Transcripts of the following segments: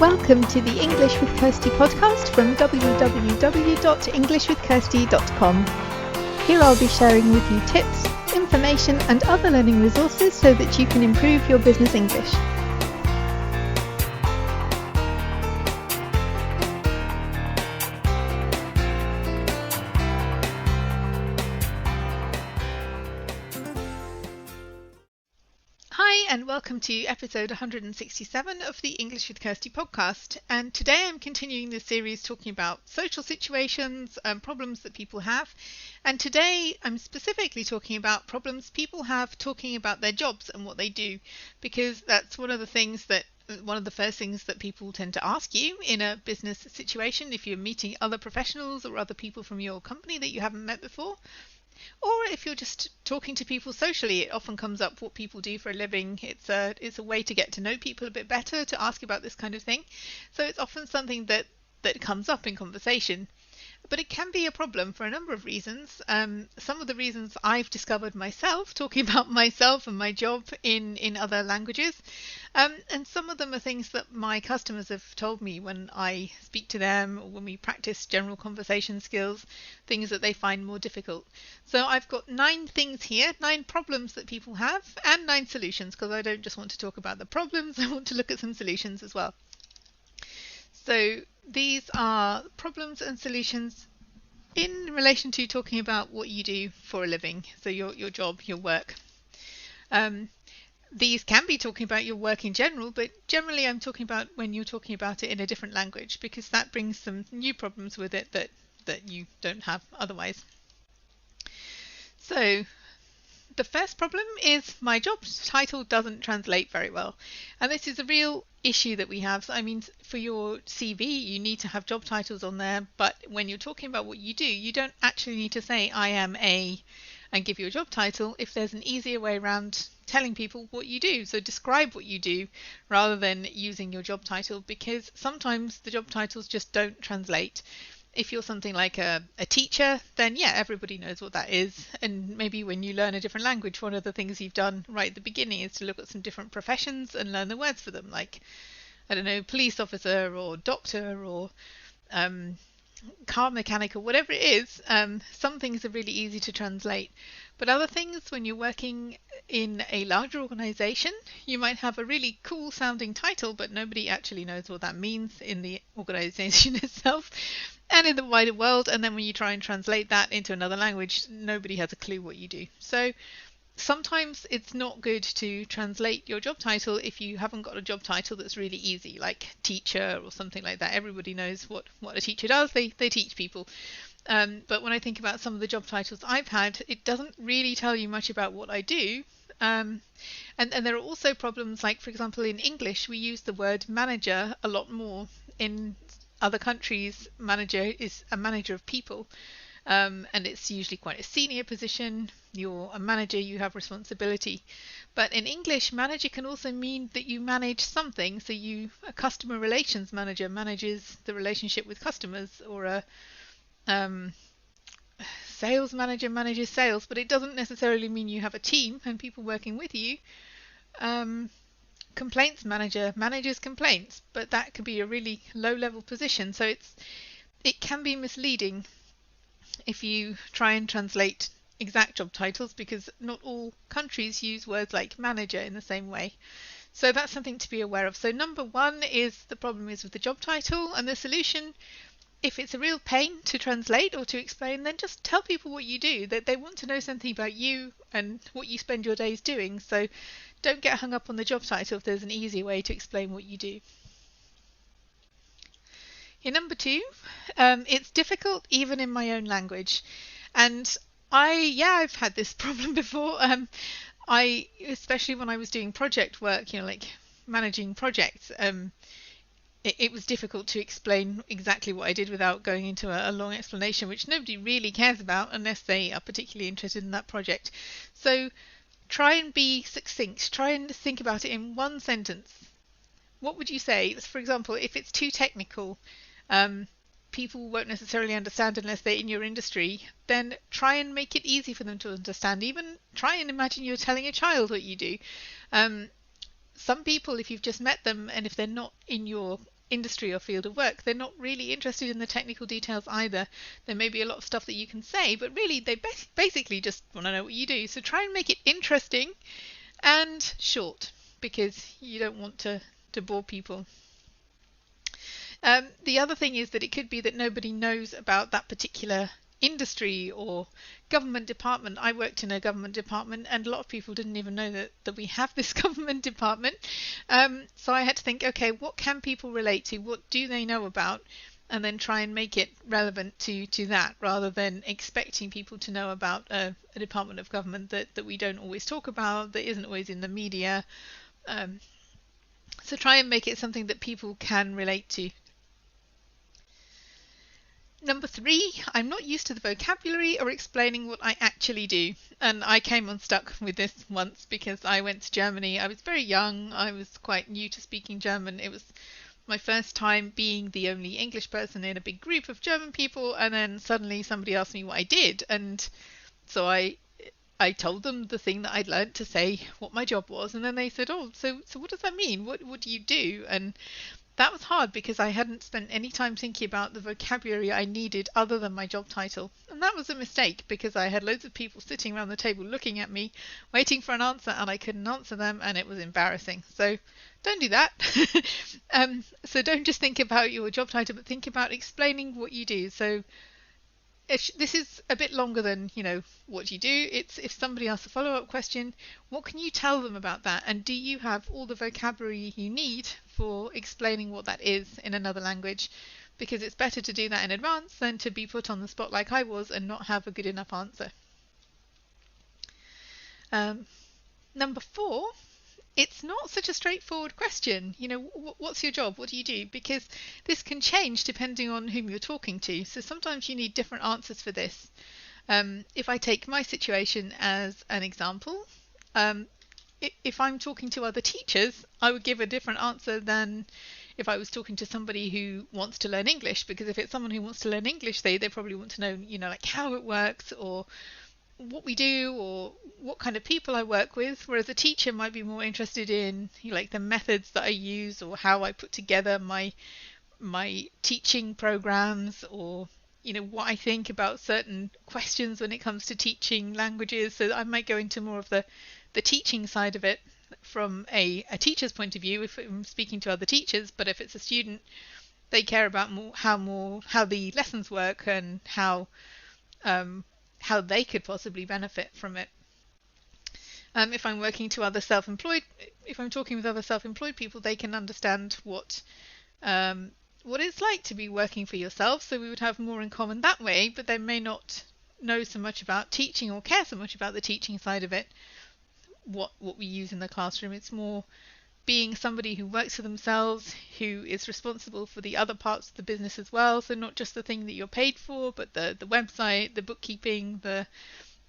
Welcome to the English with Kirsty podcast from www.englishwithkirsty.com. Here I'll be sharing with you tips, information and other learning resources so that you can improve your business English. Hi and welcome to episode 167 of the English with Kirsty podcast, and today I'm continuing the series talking about social situations and problems that people have, and today I'm specifically talking about problems people have talking about their jobs and what they do, because that's one of the first things that people tend to ask you in a business situation if you're meeting other professionals or other people from your company that you haven't met before. Or if you're just talking to people socially, it often comes up what people do for a living. It's a way to get to know people a bit better, to ask about this kind of thing. So it's often something that comes up in conversation. But it can be a problem for a number of reasons. Some of the reasons I've discovered myself, talking about myself and my job in other languages. And some of them are things that my customers have told me when I speak to them or when we practice general conversation skills, things that they find more difficult. So I've got 9 things here, 9 problems that people have, and 9 solutions, because I don't just want to talk about the problems, I want to look at some solutions as well. So these are problems and solutions in relation to talking about what you do for a living, so your job, your work. These can be talking about your work in general, but generally I'm talking about when you're talking about it in a different language, because that brings some new problems with it that you don't have otherwise. So the first problem is my job title doesn't translate very well. And this is a real issue that we have. I mean, for your CV, you need to have job titles on there. But when you're talking about what you do, you don't actually need to say, I am a, and give your job title if there's an easier way around telling people what you do. So describe what you do rather than using your job title, because sometimes the job titles just don't translate. If you're something like a teacher, then yeah, everybody knows what that is. And maybe when you learn a different language, one of the things you've done right at the beginning is to look at some different professions and learn the words for them, like, I don't know, police officer or doctor or car mechanic or whatever it is. Some things are really easy to translate. But other things, when you're working in a larger organization, you might have a really cool sounding title, but nobody actually knows what that means in the organization itself and in the wider world. And then when you try and translate that into another language, nobody has a clue what you do. So sometimes it's not good to translate your job title if you haven't got a job title that's really easy, like teacher or something like that. Everybody knows what a teacher does. They teach people. But when I think about some of the job titles I've had, it doesn't really tell you much about what I do. And there are also problems like, for example, in English, we use the word manager a lot more. In other countries, manager is a manager of people. And it's usually quite a senior position. You're a manager, you have responsibility. But in English, manager can also mean that you manage something. So a customer relations manager manages the relationship with customers, or a sales manager manages sales, but it doesn't necessarily mean you have a team and people working with you. Complaints manager manages complaints, but that could be a really low-level position. So it can be misleading if you try and translate exact job titles, because not all countries use words like manager in the same way. So that's something to be aware of. So number 1 is the problem is with the job title, and the solution, if it's a real pain to translate or to explain, then just tell people what you do. That they want to know something about you and what you spend your days doing. So don't get hung up on the job title if there's an easy way to explain what you do. In number 2, it's difficult even in my own language. And I've had this problem before. Especially when I was doing project work, like managing projects, it was difficult to explain exactly what I did without going into a long explanation, which nobody really cares about unless they are particularly interested in that project. So try and be succinct. Try and think about it in one sentence. What would you say? For example, if it's too technical, people won't necessarily understand unless they're in your industry, then try and make it easy for them to understand. Even try and imagine you're telling a child what you do. Some people, if you've just met them and if they're not in your industry or field of work, they're not really interested in the technical details either. There may be a lot of stuff that you can say, but really they basically just want to know what you do. So try and make it interesting and short, because you don't want to bore people. The other thing is that it could be that nobody knows about that particular industry or government department. I worked in a government department, and a lot of people didn't even know that we have this government department. So I had to think, okay, what can people relate to? What do they know about? And then try and make it relevant to that, rather than expecting people to know about a department of government that we don't always talk about, that isn't always in the media. So try and make it something that people can relate to. Number 3, I'm not used to the vocabulary or explaining what I actually do. And I came unstuck with this once because I went to Germany. I was very young. I was quite new to speaking German. It was my first time being the only English person in a big group of German people. And then suddenly somebody asked me what I did. And so I told them the thing that I'd learned to say, what my job was. And then they said, oh, so what does that mean? What do you do? And that was hard because I hadn't spent any time thinking about the vocabulary I needed other than my job title. And that was a mistake because I had loads of people sitting around the table looking at me, waiting for an answer, and I couldn't answer them, and it was embarrassing. So don't do that. So don't just think about your job title, but think about explaining what you do. So if this is a bit longer than, what you do, it's if somebody asks a follow-up question, what can you tell them about that? And do you have all the vocabulary you need for explaining what that is in another language? Because it's better to do that in advance than to be put on the spot like I was and not have a good enough answer. Number 4, it's not such a straightforward question. What's your job? What do you do? Because this can change depending on whom you're talking to. So sometimes you need different answers for this. If I take my situation as an example, if I'm talking to other teachers, I would give a different answer than if I was talking to somebody who wants to learn English. Because if it's someone who wants to learn English, they probably want to know, like how it works or what we do or what kind of people I work with, whereas a teacher might be more interested in like the methods that I use or how I put together my teaching programs, or what I think about certain questions when it comes to teaching languages. So I might go into more of the teaching side of it from a teacher's point of view if I'm speaking to other teachers. But if it's a student, they care about how the lessons work and how they could possibly benefit from it. If I'm talking with other self-employed people, they can understand what it's like to be working for yourself. So we would have more in common that way, but they may not know so much about teaching or care so much about the teaching side of it, what we use in the classroom. It's more being somebody who works for themselves, who is responsible for the other parts of the business as well. So not just the thing that you're paid for, but the website, the bookkeeping, the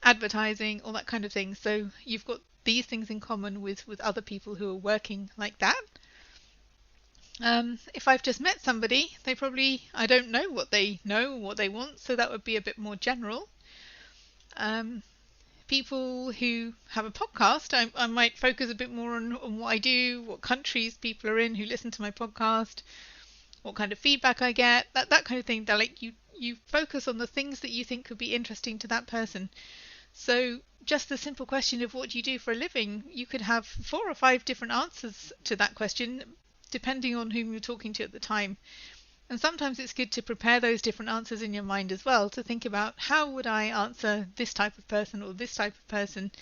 advertising, all that kind of thing. So you've got these things in common with other people who are working like that. If I've just met somebody, I don't know what they want, so that would be a bit more general. People who have a podcast, I might focus a bit more on what I do, what countries people are in who listen to my podcast, what kind of feedback I get, that kind of thing. That like you focus on the things that you think could be interesting to that person. So just the simple question of what do you do for a living, you could have 4 or 5 different answers to that question depending on whom you're talking to at the time. And sometimes it's good to prepare those different answers in your mind as well, to think about how would I answer this type of person or this type of person,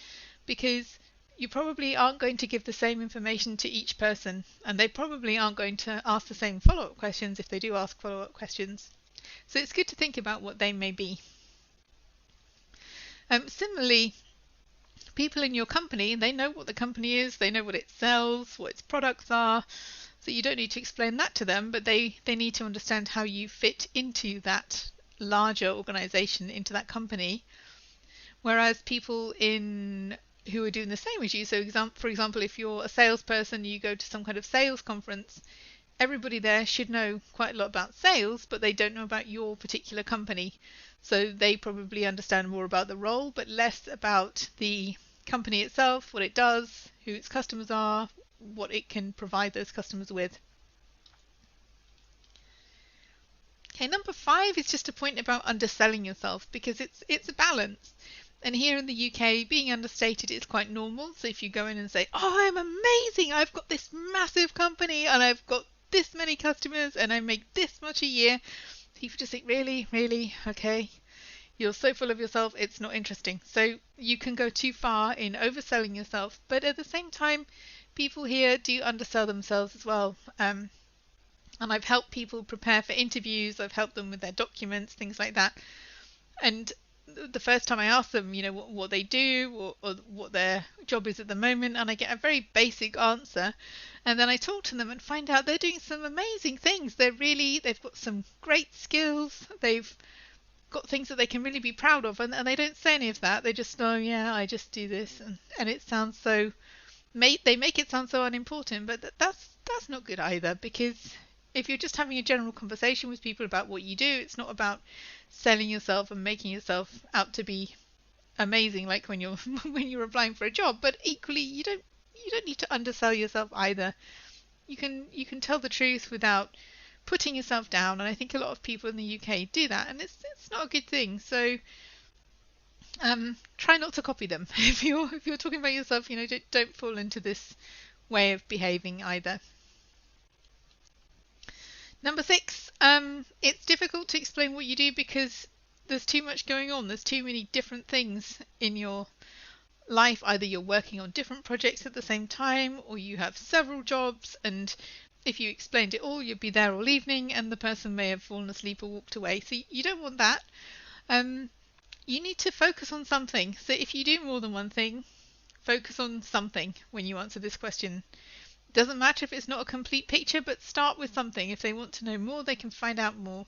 because you probably aren't going to give the same information to each person, and they probably aren't going to ask the same follow-up questions if they do ask follow-up questions. So it's good to think about what they may be. Similarly, people in your company, they know what the company is, they know what it sells, what its products are. So you don't need to explain that to them, but they need to understand how you fit into that larger organization, into that company. Whereas people who are doing the same as you, so for example, if you're a salesperson, you go to some kind of sales conference, everybody there should know quite a lot about sales, but they don't know about your particular company. So they probably understand more about the role, but less about the company itself, what it does, who its customers are, what it can provide those customers with. Okay, number 5 is just a point about underselling yourself, because it's a balance. And here in the UK, being understated is quite normal. So if you go in and say, "Oh, I'm amazing. I've got this massive company and I've got this many customers and I make this much a year," people just think, "Really? Really? Okay. You're so full of yourself, it's not interesting." So you can go too far in overselling yourself, but at the same time, people here do undersell themselves as well. And I've helped people prepare for interviews, I've helped them with their documents, things like that. And the first time I ask them, what they do, or what their job is at the moment, and I get a very basic answer. And then I talk to them and find out they're doing some amazing things. They've got some great skills. They've got things that they can really be proud of, and they don't say any of that. They just know, "Yeah, I just do this," and it sounds so. They make it sound so unimportant, but that's not good either, because if you're just having a general conversation with people about what you do, it's not about selling yourself and making yourself out to be amazing, like when you're when you're applying for a job. But equally, you don't need to undersell yourself either. You can tell the truth without putting yourself down, and I think a lot of people in the UK do that, and it's not a good thing. So try not to copy them. If you're talking about yourself, don't fall into this way of behaving either. Number 6, it's difficult to explain what you do because there's too much going on. There's too many different things in your life. Either you're working on different projects at the same time, or you have several jobs, and if you explained it all, you'd be there all evening and the person may have fallen asleep or walked away. So you don't want that. You need to focus on something. So if you do more than one thing, focus on something when you answer this question. Doesn't matter if it's not a complete picture, but start with something. If they want to know more, they can find out more.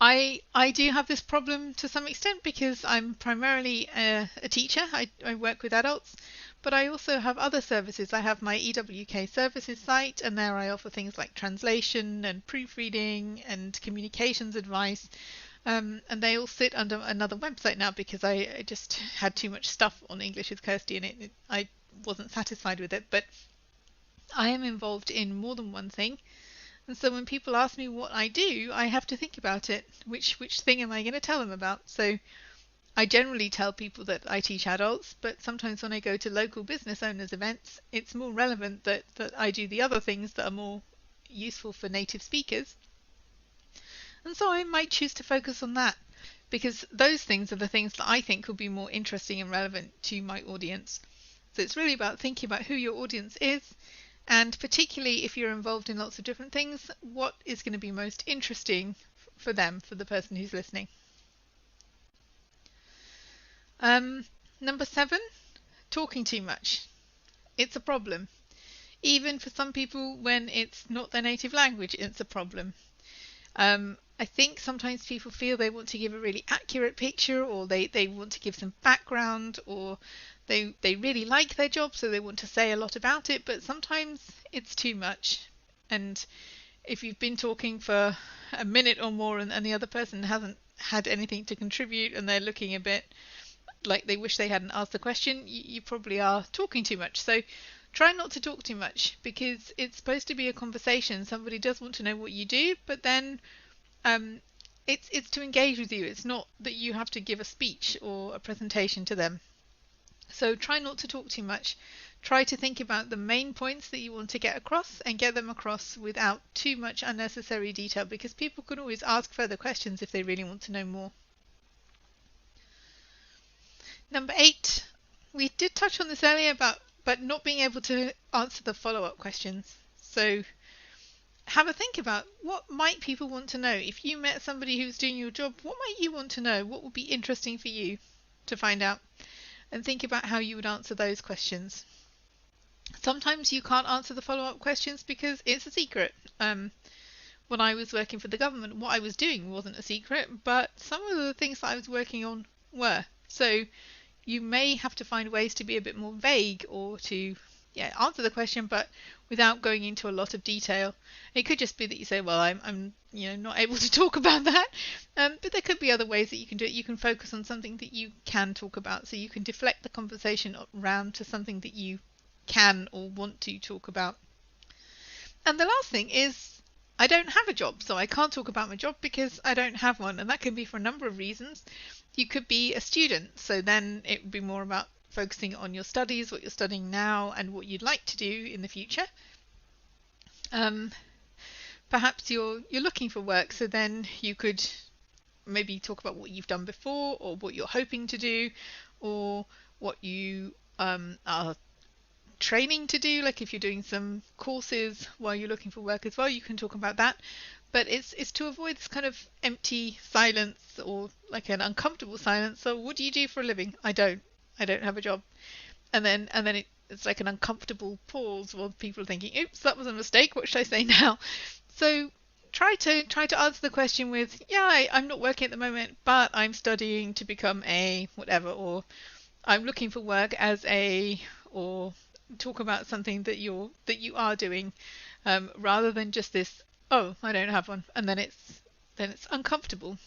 I do have this problem to some extent because I'm primarily a teacher. I work with adults, but I also have other services. I have my EWK services site, and there I offer things like translation and proofreading and communications advice. And they all sit under another website now because I just had too much stuff on English with Kirsty, and I wasn't satisfied with it. But I am involved in more than one thing, and so when people ask me what I do, I have to think about it. Which thing am I going to tell them about? So I generally tell people that I teach adults, but sometimes when I go to local business owners events, it's more relevant that I do the other things that are more useful for native speakers. And so I might choose to focus on that, because those things are the things that I think will be more interesting and relevant to my audience. So it's really about thinking about who your audience is, and particularly if you're involved in lots of different things, what is going to be most interesting for them, for the person who's listening. Number 7, talking too much. It's a problem. Even for some people, when it's not their native language, it's a problem. I think sometimes people feel they want to give a really accurate picture, or they want to give some background, or they really like their job, so they want to say a lot about it, but sometimes it's too much. And if you've been talking for a minute or more and the other person hasn't had anything to contribute and they're looking a bit like they wish they hadn't asked the question, you probably are talking too much. So try not to talk too much, because it's supposed to be a conversation. Somebody does want to know what you do, but then it's to engage with you. It's not that you have to give a speech or a presentation to them. So try not to talk too much. Try to think about the main points that you want to get across and get them across without too much unnecessary detail, because people can always ask further questions if they really want to know more. Number 8, we did touch on this earlier but not being able to answer the follow-up questions. So have a think about what might people want to know. If you met somebody who's doing your job, what might you want to know? What would be interesting for you to find out? And think about how you would answer those questions. Sometimes you can't answer the follow-up questions because it's a secret. When I was working for the government, what I was doing wasn't a secret, but some of the things that I was working on were. So you may have to find ways to be a bit more vague, or to answer the question but without going into a lot of detail. It could just be that you say, well, I'm not able to talk about that, but there could be other ways that you can do it. You can focus on something that you can talk about, so you can deflect the conversation around to something that you can or want to talk about. And the last thing is I don't have a job, so I can't talk about my job because I don't have one. And that can be for a number of reasons. You could be a student, so then it would be more about focusing on your studies, what you're studying now, and what you'd like to do in the future. Perhaps you're looking for work, so then you could maybe talk about what you've done before, or what you're hoping to do, or what you are training to do. Like if you're doing some courses while you're looking for work as well, you can talk about that. But it's to avoid this kind of empty silence, or like an uncomfortable silence. So what do you do for a living? I don't have a job. And then it's like an uncomfortable pause while people are thinking, oops, that was a mistake, what should I say now? So try to answer the question with, yeah, I'm not working at the moment, but I'm studying to become a whatever, or I'm looking for work as a, or talk about something that you are doing, rather than just this, oh, I don't have one, and then it's uncomfortable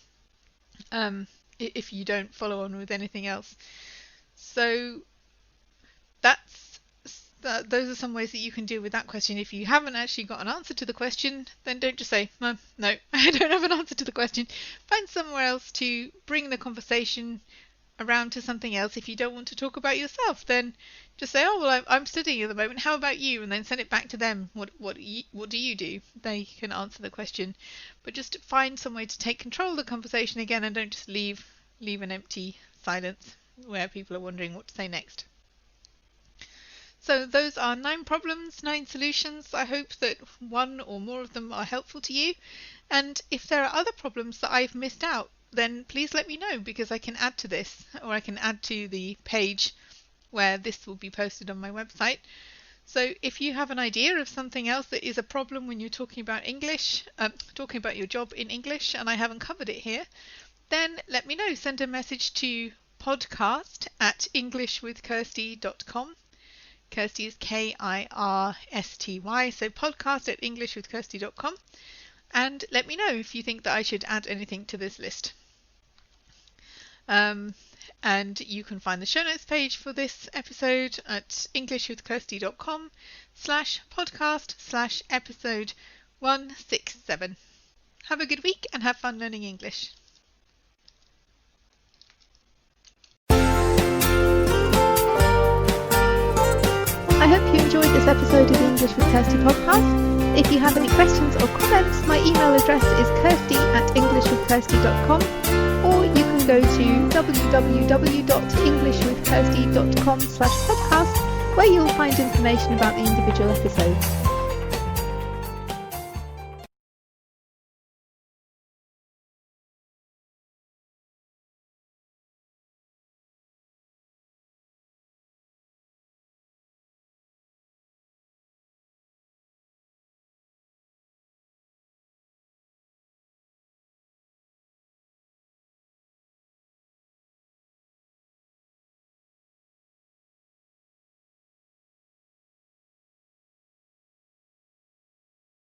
if you don't follow on with anything else. So those are some ways that you can deal with that question. If you haven't actually got an answer to the question, then don't just say, no, I don't have an answer to the question. Find somewhere else to bring the conversation around to something else. If you don't want to talk about yourself, then just say, oh, well, I'm studying at the moment. How about you? And then send it back to them. What do you do? They can answer the question. But just find some way to take control of the conversation again, and don't just leave an empty silence where people are wondering what to say next. So those are 9 problems, 9 solutions. I hope that one or more of them are helpful to you. And if there are other problems that I've missed out, then please let me know, because I can add to this, or I can add to the page where this will be posted on my website. So if you have an idea of something else that is a problem when you're talking about English, talking about your job in English, and I haven't covered it here, then let me know. Send a message to podcast@englishwithkirsty.com. Kirsty is Kirsty, so podcast@englishwithkirsty.com, and let me know if you think that I should add anything to this list. And you can find the show notes page for this episode at englishwithkirsty.com/podcast/episode 167. Have a good week and have fun learning English. I hope you enjoyed this episode of the English with Kirsty podcast. If you have any questions or comments, my email address is kirsty@englishwithkirsty.com, or you can go to www.englishwithkirsty.com/podcast, where you'll find information about the individual episodes.